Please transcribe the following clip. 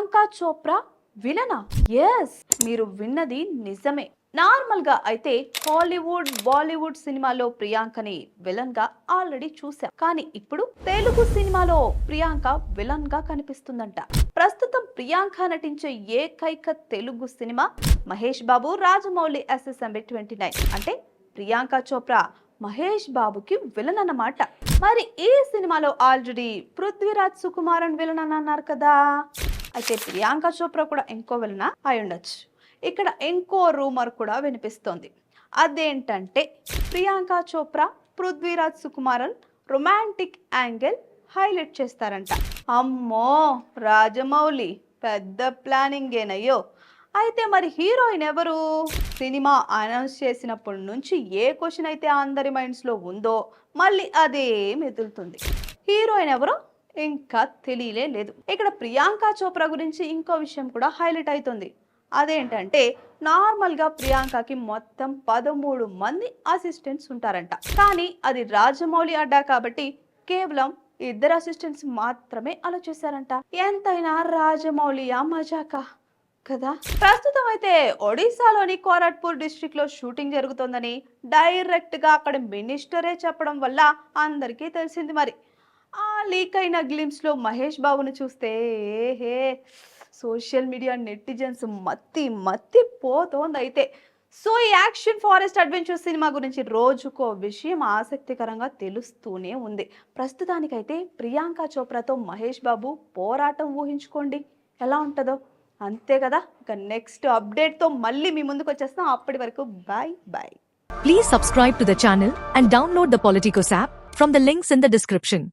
Priyanka Chopra విలనా? Yes, మీరు విన్నది నిజమే. నార్మల్ గా అయితే హాలీవుడ్ బాలీవుడ్ సినిమాలో ప్రియాంకని విలన్ గా ఆల్రెడీ చూసాం. కానీ ఇప్పుడు తెలుగు సినిమాలో ప్రియాంక విలన్ గా కనిపిస్తుందంట. ప్రస్తుతం ప్రియాంక నటించే ఏకైక తెలుగు సినిమా మహేష్ బాబు రాజమౌళి ఎస్ఎస్ఎంబి 29. అంటే ప్రియాంక చోప్రా మహేష్ బాబుకి విలన్ అన్నమాట. మరి ఈ సినిమాలో ఆల్రెడీ పృథ్వీరాజ్ సుకుమారన్ విలన్ అని అన్నారు కదా. అయితే ప్రియాంక చోప్రా కూడా ఇంకో విలన్ అయి ఉండొచ్చు. ఇక్కడ ఇంకో రూమర్ కూడా వినిపిస్తోంది. అదేంటంటే Priyanka Chopra Prithviraj Sukumaran romantic angle highlight చేస్తారంట. అమ్మో రాజమౌళి, పెద్ద ప్లానింగ్ ఏనయ్యో. అయితే మరి హీరోయిన్ ఎవరు? సినిమా అనౌన్స్ చేసినప్పటి నుంచి ఏ క్వశ్చన్ అయితే అందరి మైండ్స్ లో ఉందో మళ్ళీ అదే మెదులుతుంది. హీరోయిన్ ఎవరో ఇంకా తెలియలే లేదు. ఇక్కడ ప్రియాంక చోప్రా గురించి ఇంకో విషయం కూడా హైలైట్ అవుతుంది. అదేంటంటే నార్మల్ గా ప్రియాంకకి మొత్తం 13 మంది అసిస్టెంట్స్ ఉంటారంట. కానీ అది రాజమౌళి అడ్డా కాబట్టి కేవలం 2 అసిస్టెంట్స్ మాత్రమే అలా చేశారంట. ఎంతైనా రాజమౌళియా మజాకా కదా. ప్రస్తుతం అయితే ఒడిశాలోని కోరాట్పూర్ డిస్ట్రిక్ట్ లో షూటింగ్ జరుగుతోందని డైరెక్ట్ గా అక్కడ మినిస్టరే చెప్పడం వల్ల అందరికీ తెలిసింది. మరి ఆ లీక్ అయిన గ్లిమ్స్ లో మహేష్ బాబును చూస్తే ఏహే, సోషల్ మీడియా నెటిజన్స్ మత్తి పోతోంది. అయితే సో ఈ యాక్షన్ ఫారెస్ట్ అడ్వెంచర్ సినిమా గురించి రోజుకో విషయం ఆసక్తికరంగా తెలుస్తూనే ఉంది. ప్రస్తుతానికైతే ప్రియాంక చోప్రాతో మహేష్ బాబు పోరాటం ఊహించుకోండి ఎలా ఉంటుందో. అంతే కదా. ఇక నెక్స్ట్ అప్డేట్ తో మళ్ళీ మీ ముందుకు వచ్చేస్తాం. అప్పటి వరకు bye bye. Please subscribe to the channel and download the Politicos app from the links in the description.